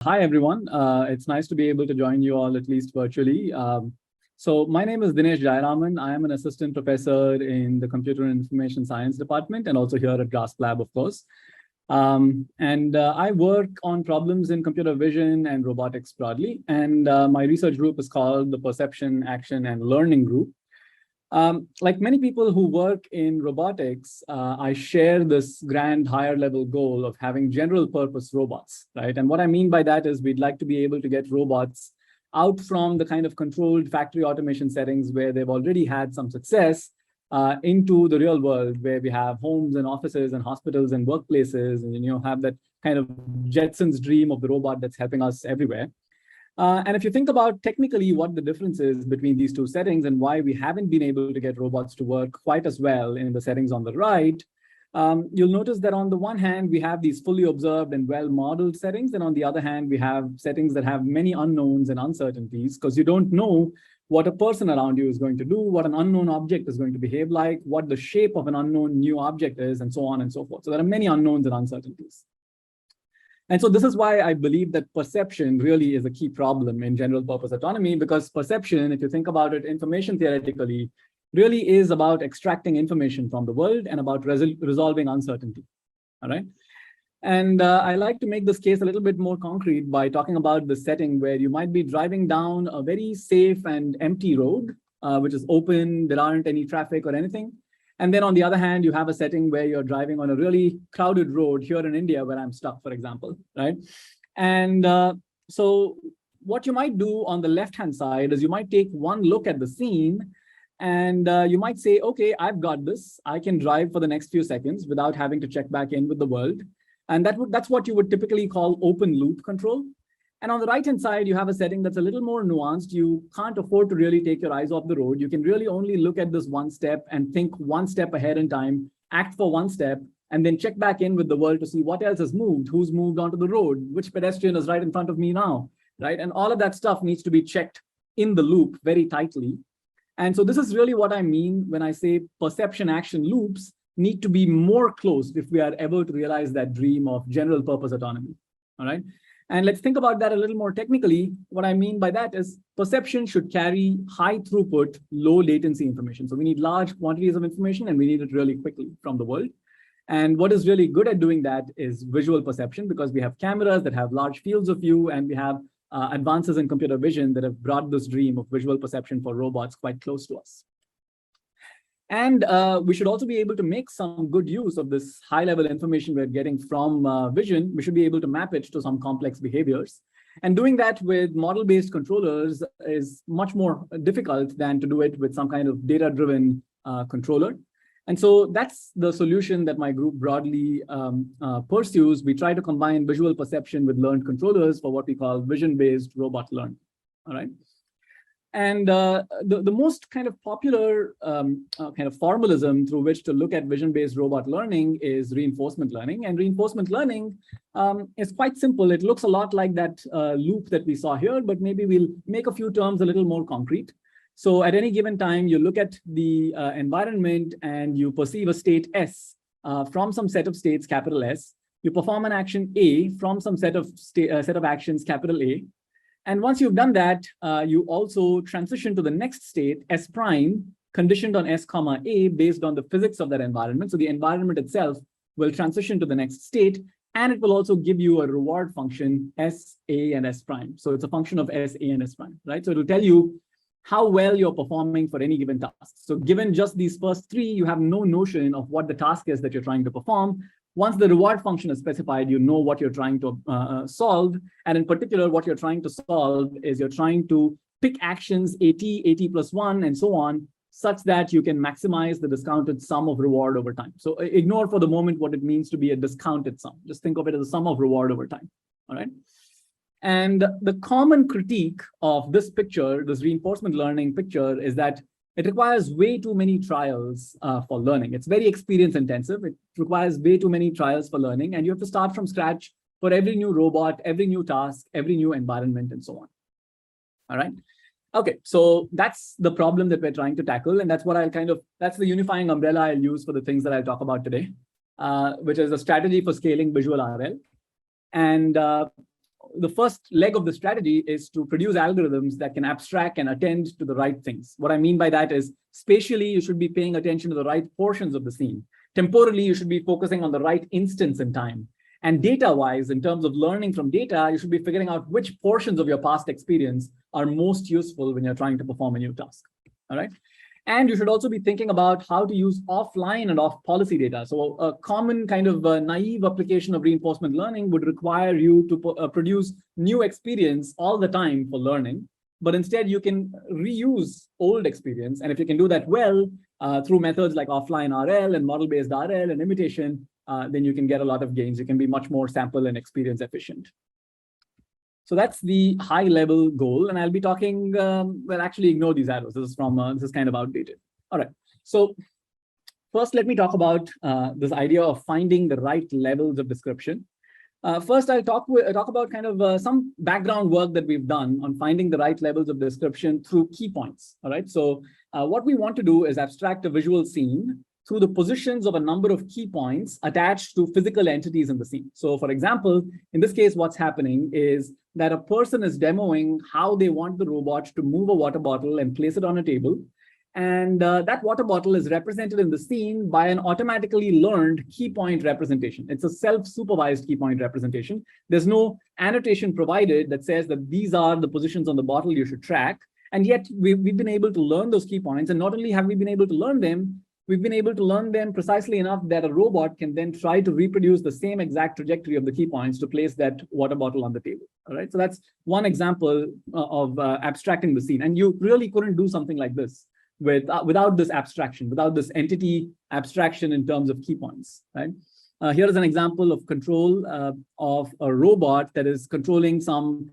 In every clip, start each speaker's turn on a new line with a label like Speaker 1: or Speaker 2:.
Speaker 1: Hi, everyone. It's nice to be able to join you all, at least virtually. So my name is Dinesh Jayaraman. I am an assistant professor in the Computer and Information Science Department and also here at GRASP Lab, of course. I work on problems in computer vision and robotics broadly. And my research group is called the Perception, Action, and Learning Group. Like many people who work in robotics, I share this grand higher level goal of having general purpose robots, right? And what I mean by that is we'd like to be able to get robots out from the kind of controlled factory automation settings where they've already had some success into the real world where we have homes and offices and hospitals and workplaces and have that kind of Jetsons dream of the robot that's helping us everywhere. And if you think about technically what the difference is between these two settings and why we haven't been able to get robots to work quite as well in the settings on the right, you'll notice that on the one hand, we have these fully observed and well-modeled settings. And on the other hand, we have settings that have many unknowns and uncertainties because you don't know what a person around you is going to do, what an unknown object is going to behave like, what the shape of an unknown new object is, and so on and so forth. So there are many unknowns and uncertainties. And so this is why I believe that perception really is a key problem in general purpose autonomy, because perception, if you think about it information theoretically, really is about extracting information from the world and about resolving uncertainty, all right? And I like to make this case a little bit more concrete by talking about the setting where you might be driving down a very safe and empty road, which is open, there aren't any traffic or anything. And then on the other hand, you have a setting where you're driving on a really crowded road here in India where I'm stuck, for example, right? And so what you might do on the left-hand side is you might take one look at the scene and you might say, okay, I've got this. I can drive for the next few seconds without having to check back in with the world. And that's what you would typically call open loop control. And on the right-hand side, you have a setting that's a little more nuanced. You can't afford to really take your eyes off the road. You can really only look at this one step and think one step ahead in time, act for one step, and then check back in with the world to see what else has moved, who's moved onto the road, which pedestrian is right in front of me now, right? And all of that stuff needs to be checked in the loop very tightly. And so this is really what I mean when I say perception action loops need to be more closed if we are ever to realize that dream of general purpose autonomy, all right? And let's think about that a little more technically. What I mean by that is perception should carry high throughput, low latency information. So we need large quantities of information and we need it really quickly from the world. And what is really good at doing that is visual perception, because we have cameras that have large fields of view and we have advances in computer vision that have brought this dream of visual perception for robots quite close to us. And we should also be able to make some good use of this high-level information we're getting from vision. We should be able to map it to some complex behaviors. And doing that with model-based controllers is much more difficult than to do it with some kind of data-driven controller. And so that's the solution that my group broadly pursues. We try to combine visual perception with learned controllers for what we call vision-based robot learning, all right? And the most kind of popular kind of formalism through which to look at vision-based robot learning is reinforcement learning. And reinforcement learning is quite simple. It looks a lot like that loop that we saw here, but maybe we'll make a few terms a little more concrete. So at any given time, you look at the environment and you perceive a state S from some set of states, capital S. You perform an action A from some set of actions, capital A. And once you've done that, you also transition to the next state, S prime, conditioned on S comma A based on the physics of that environment. So the environment itself will transition to the next state, and it will also give you a reward function, S, A, and S prime. So it's a function of S, A, and S prime, right? So it'll tell you how well you're performing for any given task. So given just these first three, you have no notion of what the task is that you're trying to perform. Once the reward function is specified, you know what you're trying to solve. And in particular, what you're trying to solve is you're trying to pick actions AT plus 1, and so on, such that you can maximize the discounted sum of reward over time. So ignore for the moment what it means to be a discounted sum. Just think of it as a sum of reward over time, all right? And the common critique of this picture, this reinforcement learning picture, is that it requires way too many trials for learning. It's very experience intensive. It requires way too many trials for learning. And you have to start from scratch for every new robot, every new task, every new environment, and so on. All right. Okay, so that's the problem that we're trying to tackle. And that's what that's the unifying umbrella I'll use for the things that I'll talk about today, which is a strategy for scaling visual RL. And the first leg of the strategy is to produce algorithms that can abstract and attend to the right things. What I mean by that is spatially, you should be paying attention to the right portions of the scene. Temporally, you should be focusing on the right instance in time. And data-wise, in terms of learning from data, you should be figuring out which portions of your past experience are most useful when you're trying to perform a new task. All right. And you should also be thinking about how to use offline and off-policy data. So a common kind of naive application of reinforcement learning would require you to produce new experience all the time for learning. But instead, you can reuse old experience. And if you can do that well through methods like offline RL and model-based RL and imitation, then you can get a lot of gains. You can be much more sample and experience efficient. So that's the high level goal. And I'll be talking, well, actually ignore these arrows. This is kind of outdated. All right. So first, let me talk about this idea of finding the right levels of description. First, I'll talk about kind of some background work that we've done on finding the right levels of description through key points. All right. So what we want to do is abstract a visual scene through the positions of a number of key points attached to physical entities in the scene. So for example, in this case, what's happening is that a person is demoing how they want the robot to move a water bottle and place it on a table. And that water bottle is represented in the scene by an automatically learned key point representation. It's a self-supervised key point representation. There's no annotation provided that says that these are the positions on the bottle you should track. And yet we've been able to learn those key points. And not only have we been able to learn them, we've been able to learn them precisely enough that a robot can then try to reproduce the same exact trajectory of the key points to place that water bottle on the table. All right. So that's one example of abstracting the scene. And you really couldn't do something like this without this abstraction, without this entity abstraction in terms of key points. Right. Here is an example of control of a robot that is controlling some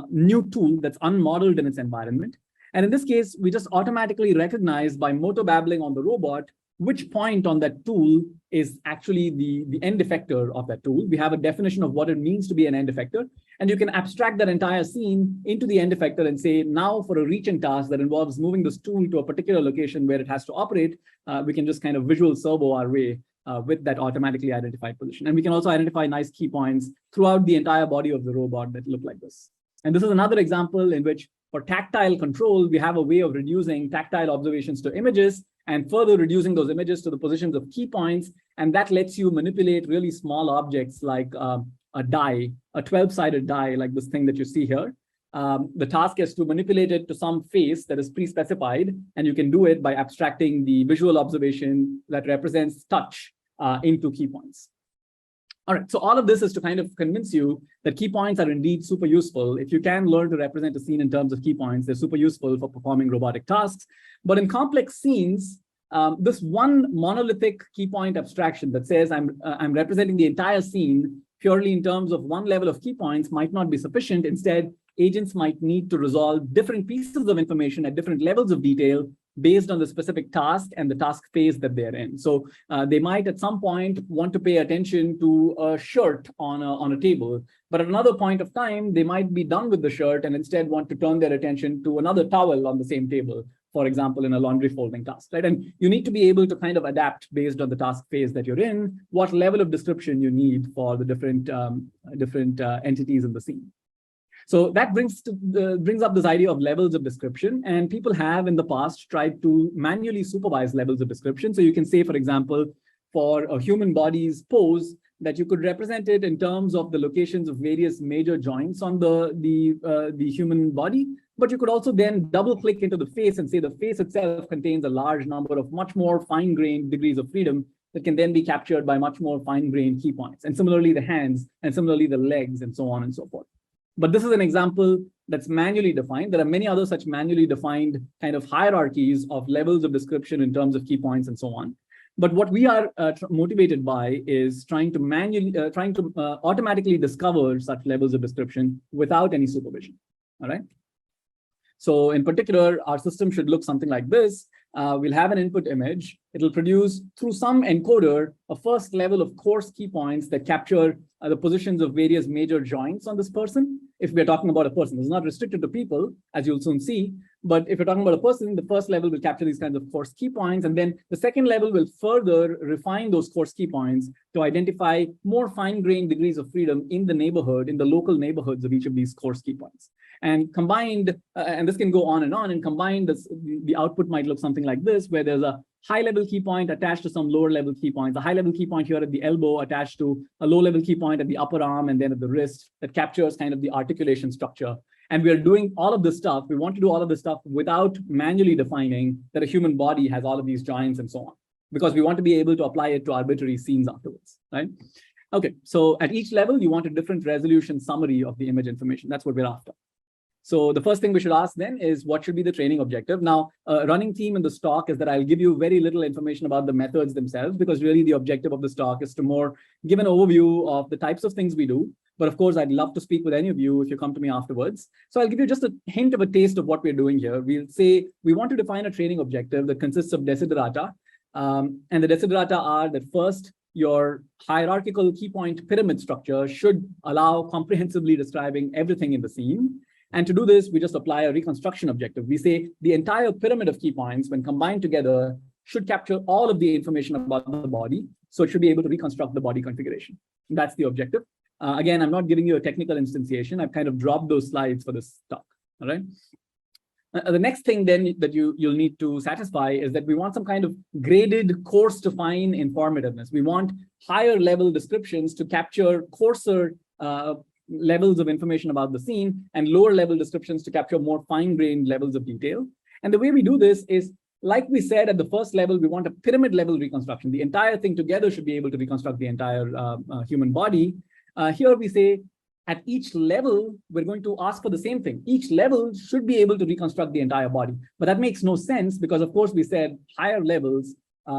Speaker 1: new tool that's unmodeled in its environment. And in this case, we just automatically recognize by motor babbling on the robot which point on that tool is actually the end effector of that tool. We have a definition of what it means to be an end effector. And you can abstract that entire scene into the end effector and say, now for a reaching task that involves moving this tool to a particular location where it has to operate, we can just kind of visual servo our way with that automatically identified position. And we can also identify nice key points throughout the entire body of the robot that look like this. And this is another example in which for tactile control, we have a way of reducing tactile observations to images and further reducing those images to the positions of key points. And that lets you manipulate really small objects like a die, a 12-sided die like this thing that you see here. The task is to manipulate it to some face that is pre-specified, and you can do it by abstracting the visual observation that represents touch into key points. All right, so all of this is to kind of convince you that key points are indeed super useful. If you can learn to represent a scene in terms of key points, they're super useful for performing robotic tasks. But in complex scenes, this one monolithic key point abstraction that says I'm representing the entire scene purely in terms of one level of key points might not be sufficient. Instead, agents might need to resolve different pieces of information at different levels of detail based on the specific task and the task phase that they're in. So they might at some point want to pay attention to a shirt on a table, but at another point of time, they might be done with the shirt and instead want to turn their attention to another towel on the same table, for example, in a laundry folding task, right? And you need to be able to kind of adapt based on the task phase that you're in, what level of description you need for the different entities in the scene. So that brings up this idea of levels of description, and people have in the past tried to manually supervise levels of description. So you can say, for example, for a human body's pose, that you could represent it in terms of the locations of various major joints on the human body, but you could also then double click into the face and say the face itself contains a large number of much more fine-grained degrees of freedom that can then be captured by much more fine-grained key points, and similarly the hands, and similarly the legs, and so on and so forth. But this is an example that's manually defined. There are many other such manually defined kind of hierarchies of levels of description in terms of key points and so on. But what we are motivated by is trying to automatically discover such levels of description without any supervision. All right. So in particular, our system should look something like this. We'll have an input image. It'll produce through some encoder a first level of coarse key points that capture the positions of various major joints on this person. If we're talking about a person, it's not restricted to people, as you'll soon see. But if you're talking about a person, the first level will capture these kinds of coarse key points. And then the second level will further refine those coarse key points to identify more fine-grained degrees of freedom in the neighborhood, in the local neighborhoods of each of these coarse key points. And combined, and this can go on, and combined, the output might look something like this, where there's a high-level key point attached to some lower-level key points, a high-level key point here at the elbow attached to a low-level key point at the upper arm and then at the wrist that captures kind of the articulation structure. And we are doing all of this stuff. We want to do all of this stuff without manually defining that a human body has all of these joints and so on, because we want to be able to apply it to arbitrary scenes afterwards, right? Okay, so at each level, you want a different resolution summary of the image information. That's what we're after. So the first thing we should ask then is, what should be the training objective? Now, a running theme in the talk is that I'll give you very little information about the methods themselves, because really the objective of this talk is to more give an overview of the types of things we do. But of course, I'd love to speak with any of you if you come to me afterwards. So I'll give you just a hint of a taste of what we're doing here. We'll say we want to define a training objective that consists of desiderata. And the desiderata are that first, your hierarchical key point pyramid structure should allow comprehensively describing everything in the scene. And to do this, we just apply a reconstruction objective. We say the entire pyramid of key points, when combined together, should capture all of the information about the body. So it should be able to reconstruct the body configuration. That's the objective. Again, I'm not giving you a technical instantiation. I've kind of dropped those slides for this talk. All right. The next thing then that you'll need to satisfy is that we want some kind of graded coarse to fine informativeness. We want higher level descriptions to capture coarser levels of information about the scene, and lower level descriptions to capture more fine-grained levels of detail. And the way we do this is, like we said at the first level, we want a pyramid level reconstruction. The entire thing together should be able to reconstruct the entire human body. Here we say, at each level, we're going to ask for the same thing. Each level should be able to reconstruct the entire body. But that makes no sense, because of course we said higher levels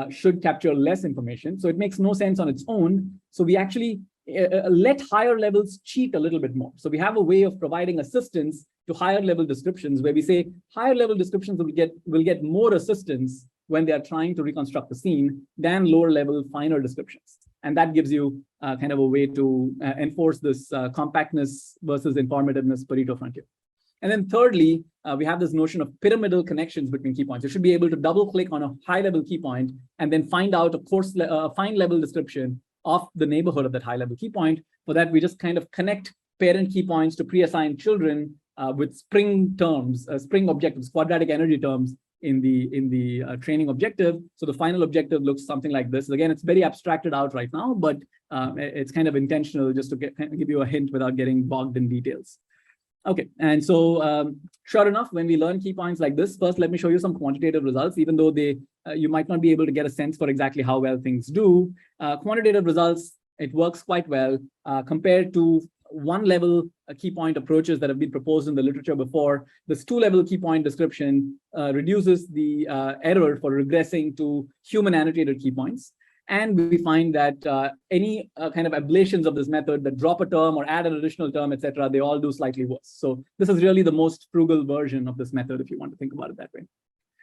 Speaker 1: should capture less information. So it makes no sense on its own. So we actually let higher levels cheat a little bit more. So we have a way of providing assistance to higher level descriptions, where we say higher level descriptions will get more assistance when they are trying to reconstruct the scene than lower level finer descriptions. And that gives you kind of a way to enforce this compactness versus informativeness Pareto frontier. And then thirdly, we have this notion of pyramidal connections between key points. You should be able to double click on a high level key point and then find out a fine level description of the neighborhood of that high level key point. For that, we just kind of connect parent key points to pre-assigned children with spring terms, spring objectives, quadratic energy terms in the training objective. So the final objective looks something like this. Again, it's very abstracted out right now, but it's kind of intentional just to give you a hint without getting bogged in details. Okay, and so sure enough, when we learn key points like this, first let me show you some quantitative results, even though you might not be able to get a sense for exactly how well things do. Quantitative results, it works quite well compared to one-level key point approaches that have been proposed in the literature before. This two-level key point description reduces the error for regressing to human annotated key points. And we find that any kind of ablations of this method that drop a term or add an additional term, etc., they all do slightly worse. So this is really the most frugal version of this method, if you want to think about it that way.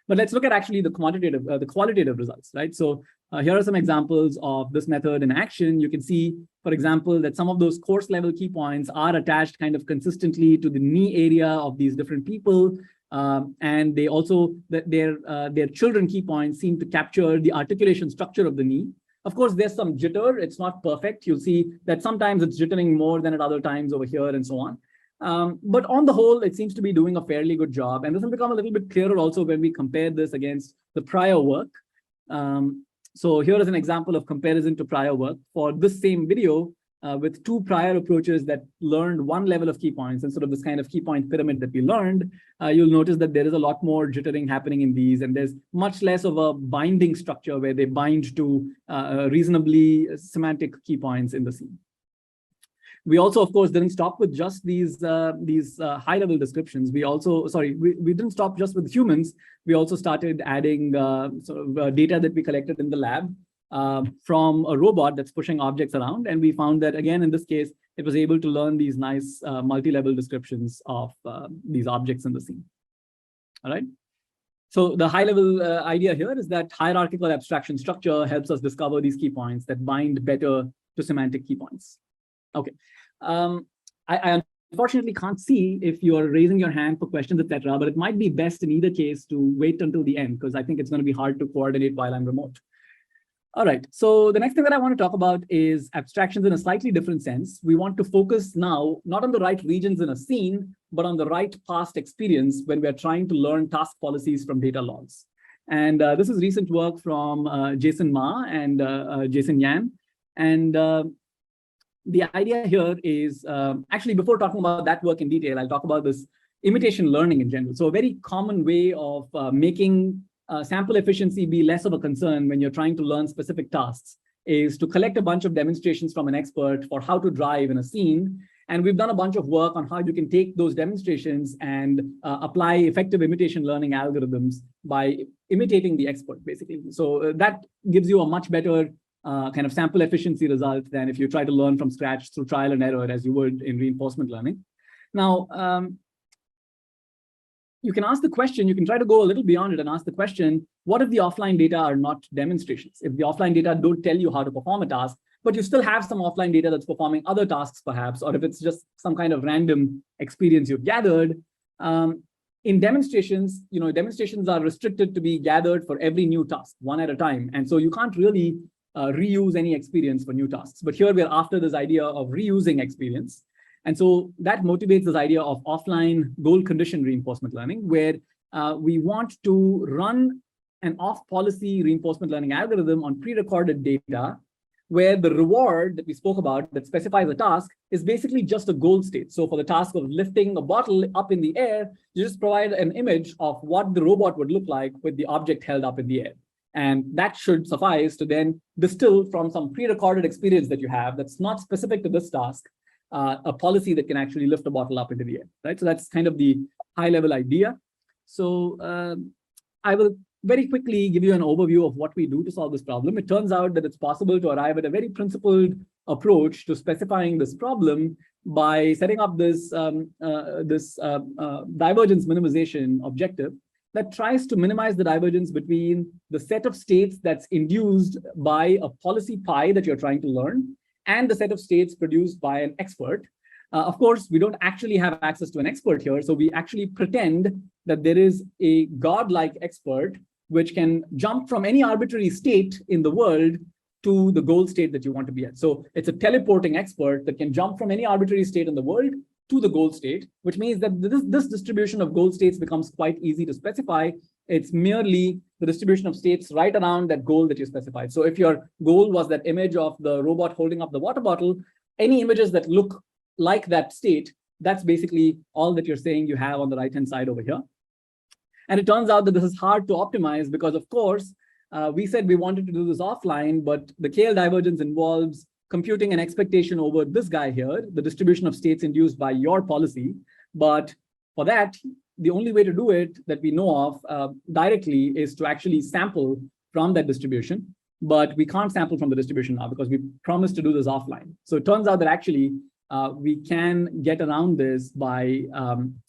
Speaker 1: But let's look at actually the qualitative results, right? So here are some examples of this method in action. You can see, for example, that some of those course level key points are attached kind of consistently to the knee area of these different people. And they also, their children key points seem to capture the articulation structure of the knee. Of course, there's some jitter. It's not perfect. You'll see that sometimes it's jittering more than at other times over here and so on. But on the whole, it seems to be doing a fairly good job. And this will become a little bit clearer also when we compare this against the prior work. So here is an example of comparison to prior work for this same video with two prior approaches that learned one level of key points and sort of this kind of key point pyramid that we learned. You'll notice that there is a lot more jittering happening in these, and there's much less of a binding structure where they bind to reasonably semantic key points in the scene. We also, of course, didn't stop with just these high-level descriptions. We also, we didn't stop just with humans. We also started adding data that we collected in the lab from a robot that's pushing objects around. And we found that, again, in this case, it was able to learn these nice multi-level descriptions of these objects in the scene. All right. So the high-level idea here is that hierarchical abstraction structure helps us discover these key points that bind better to semantic key points. Okay. I unfortunately can't see if you are raising your hand for questions, etc., but it might be best in either case to wait until the end, because I think it's going to be hard to coordinate while I'm remote. All right, so the next thing that I want to talk about is abstractions in a slightly different sense. We want to focus now not on the right regions in a scene, but on the right past experience when we're trying to learn task policies from data logs. And this is recent work from Jason Ma and Jason Yan. And the idea here is, actually, before talking about that work in detail, I'll talk about this imitation learning in general. So a very common way of making sample efficiency be less of a concern when you're trying to learn specific tasks is to collect a bunch of demonstrations from an expert for how to drive in a scene. And we've done a bunch of work on how you can take those demonstrations and apply effective imitation learning algorithms by imitating the expert, basically. So that gives you a much better kind of sample efficiency result than if you try to learn from scratch through trial and error as you would in reinforcement learning. Now, you can ask the question, you can try to go a little beyond it and ask the question, what if the offline data are not demonstrations? If the offline data don't tell you how to perform a task, but you still have some offline data that's performing other tasks perhaps, or if it's just some kind of random experience you've gathered. In demonstrations, demonstrations are restricted to be gathered for every new task, one at a time. And so you can't really reuse any experience for new tasks. But here we're after this idea of reusing experience. And so that motivates this idea of offline goal condition reinforcement learning, where we want to run an off-policy reinforcement learning algorithm on pre-recorded data, where the reward that we spoke about that specifies a task is basically just a goal state. So for the task of lifting a bottle up in the air, you just provide an image of what the robot would look like with the object held up in the air. And that should suffice to then distill from some pre-recorded experience that you have that's not specific to this task, a policy that can actually lift a bottle up into the air, right? So that's kind of the high-level idea. So I will very quickly give you an overview of what we do to solve this problem. It turns out that it's possible to arrive at a very principled approach to specifying this problem by setting up this, divergence minimization objective that tries to minimize the divergence between the set of states that's induced by a policy pi that you're trying to learn and the set of states produced by an expert. Of course, we don't actually have access to an expert here, so we actually pretend that there is a godlike expert which can jump from any arbitrary state in the world to the goal state that you want to be at. So it's a teleporting expert that can jump from any arbitrary state in the world to the goal state, which means that this distribution of goal states becomes quite easy to specify. It's merely the distribution of states right around that goal that you specified. So if your goal was that image of the robot holding up the water bottle, any images that look like that state, that's basically all that you're saying you have on the right-hand side over here. And it turns out that this is hard to optimize because, of course, we said we wanted to do this offline, but the KL divergence involves computing an expectation over this guy here, the distribution of states induced by your policy. But for that, the only way to do it that we know of directly is to actually sample from that distribution. But we can't sample from the distribution now because we promised to do this offline. So it turns out that actually we can get around this by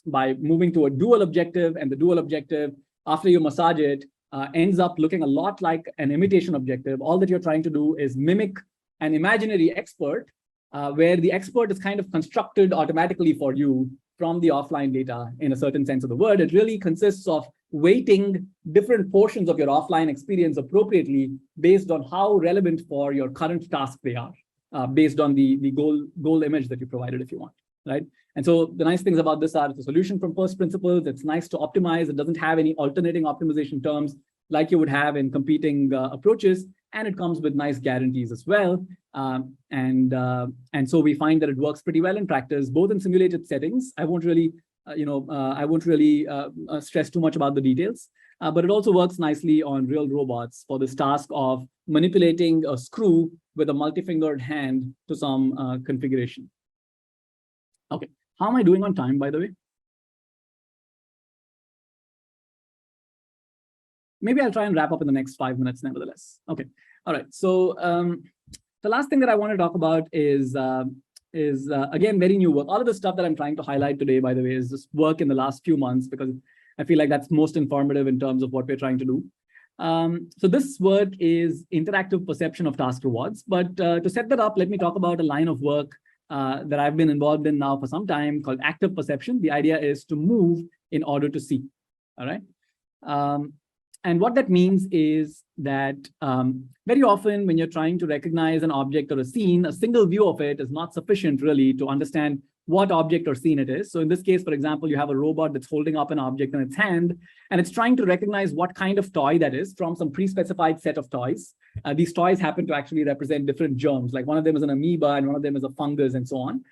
Speaker 1: moving to a dual objective, and the dual objective, after you massage it, ends up looking a lot like an imitation objective. All that you're trying to do is mimic an imaginary expert, where the expert is kind of constructed automatically for you from the offline data in a certain sense of the word. It really consists of weighting different portions of your offline experience appropriately based on how relevant for your current task they are, based on the goal image that you provided if you want, right? And so the nice things about this are it's a solution from first principles. It's nice to optimize. It doesn't have any alternating optimization terms like you would have in competing approaches. And it comes with nice guarantees as well. And so we find that it works pretty well in practice, both in simulated settings. I won't really, stress too much about the details, but it also works nicely on real robots for this task of manipulating a screw with a multi-fingered hand to some configuration. Okay, how am I doing on time, by the way? Maybe I'll try and wrap up in the next 5 minutes nevertheless. Okay, all right. So the last thing that I want to talk about is again, very new work. All of the stuff that I'm trying to highlight today, by the way, is just work in the last few months, because I feel like that's most informative in terms of what we're trying to do. So this work is interactive perception of task rewards. But to set that up, let me talk about a line of work that I've been involved in now for some time called active perception. The idea is to move in order to see. All right. And what that means is that very often when you're trying to recognize an object or a scene, a single view of it is not sufficient really to understand what object or scene it is. So in this case, for example, you have a robot that's holding up an object in its hand, and it's trying to recognize what kind of toy that is from some pre-specified set of toys. These toys happen to actually represent different germs, like one of them is an amoeba and one of them is a fungus and so on.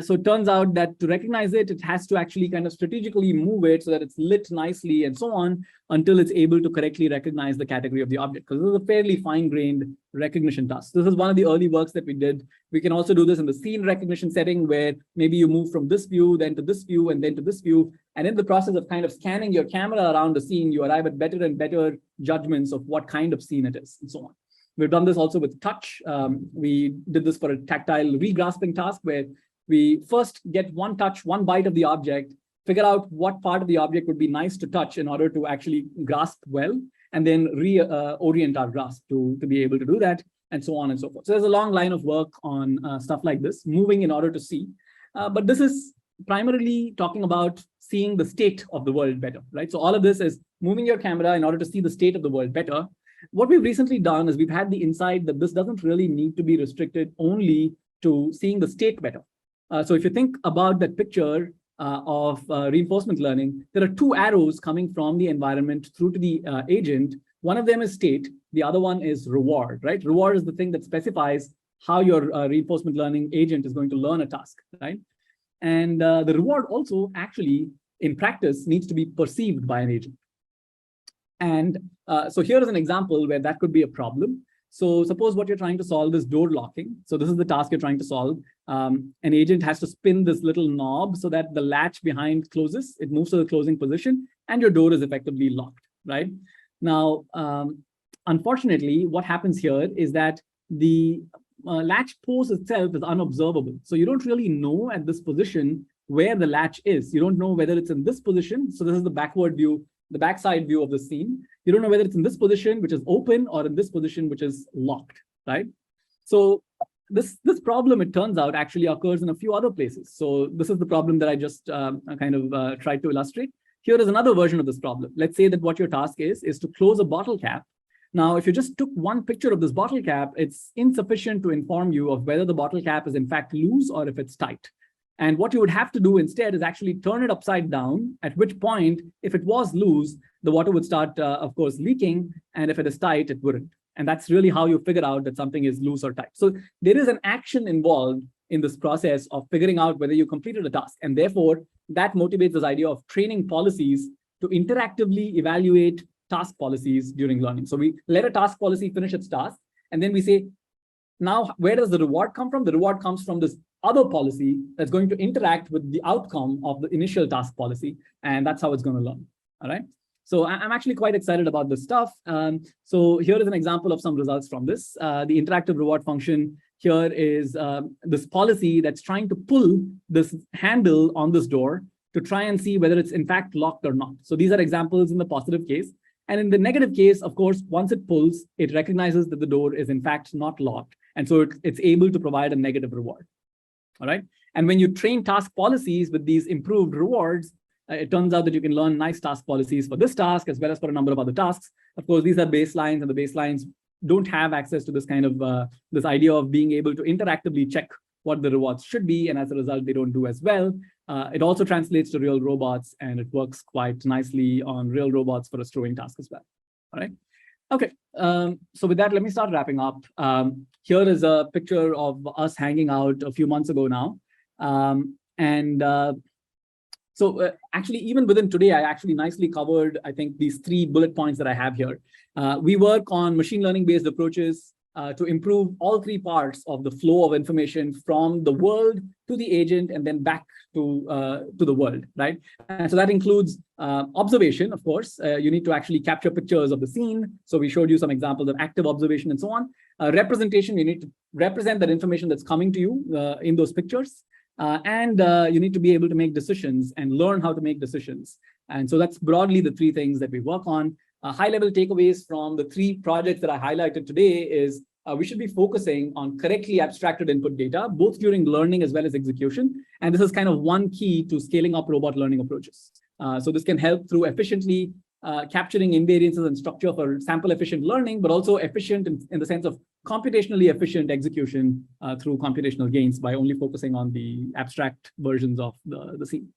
Speaker 1: So it turns out that to recognize it, it has to actually kind of strategically move it so that it's lit nicely and so on until it's able to correctly recognize the category of the object, because this is a fairly fine-grained recognition task. This is one of the early works that we did. We can also do this in the scene recognition setting where maybe you move from this view, then to this view, and then to this view. And in the process of kind of scanning your camera around the scene, you arrive at better and better judgments of what kind of scene it is and so on. We've done this also with touch. We did this for a tactile re-grasping task where we first get one touch, one bite of the object, figure out what part of the object would be nice to touch in order to actually grasp well, and then reorient our grasp to be able to do that, and so on and so forth. So there's a long line of work on stuff like this, moving in order to see. But this is primarily talking about seeing the state of the world better, right? So all of this is moving your camera in order to see the state of the world better. What we've recently done is we've had the insight that this doesn't really need to be restricted only to seeing the state better. So if you think about that picture of reinforcement learning, there are two arrows coming from the environment through to the agent. One of them is state, the other one is reward, right? Reward is the thing that specifies how your reinforcement learning agent is going to learn a task, right? And the reward also actually, in practice, needs to be perceived by an agent. And so here is an example where that could be a problem. So suppose what you're trying to solve is door locking. So this is the task you're trying to solve. An agent has to spin this little knob so that the latch behind closes, it moves to the closing position, and your door is effectively locked, right? Now, unfortunately, what happens here is that the latch post itself is unobservable. So you don't really know at this position where the latch is. You don't know whether it's in this position. So this is the backward view, the backside view of the scene. You don't know whether it's in this position, which is open, or in this position, which is locked, right? So this problem, it turns out, actually occurs in a few other places. So this is the problem that I just tried to illustrate. Here is another version of this problem. Let's say that what your task is to close a bottle cap. Now, if you just took one picture of this bottle cap, it's insufficient to inform you of whether the bottle cap is in fact loose or if it's tight. And what you would have to do instead is actually turn it upside down, at which point, if it was loose, the water would start, of course, leaking. And if it is tight, it wouldn't. And that's really how you figure out that something is loose or tight. So there is an action involved in this process of figuring out whether you completed a task. And therefore, that motivates this idea of training policies to interactively evaluate task policies during learning. So we let a task policy finish its task, and then we say, now, where does the reward come from? The reward comes from this other policy that's going to interact with the outcome of the initial task policy, and that's how it's going to learn. All right. So I'm actually quite excited about this stuff. So here is an example of some results from this. The interactive reward function here is this policy that's trying to pull this handle on this door to try and see whether it's in fact locked or not. So these are examples in the positive case. And in the negative case, of course, once it pulls, it recognizes that the door is in fact not locked. And so it's able to provide a negative reward. All right. And when you train task policies with these improved rewards, it turns out that you can learn nice task policies for this task as well as for a number of other tasks. Of course, these are baselines, and the baselines don't have access to this kind of this idea of being able to interactively check what the rewards should be. And as a result, they don't do as well. It also translates to real robots, and it works quite nicely on real robots for a strewing task as well. All right. Okay. So with that, let me start wrapping up. Here is a picture of us hanging out a few months ago now. So actually, even within today, I actually nicely covered, I think, these 3 bullet points that I have here. We work on machine learning-based approaches to improve all 3 parts of the flow of information from the world to the agent and then back to the world, right? And so that includes observation, of course. You need to actually capture pictures of the scene. So we showed you some examples of active observation and so on. Representation, you need to represent that information that's coming to you in those pictures. And you need to be able to make decisions and learn how to make decisions. And so that's broadly the three things that we work on. High-level takeaways from the three projects that I highlighted today is we should be focusing on correctly abstracted input data, both during learning as well as execution. And this is kind of one key to scaling up robot learning approaches. So this can help through efficiently capturing invariances and structure for sample efficient learning, but also efficient in the sense of computationally efficient execution through computational gains by only focusing on the abstract versions of the scene.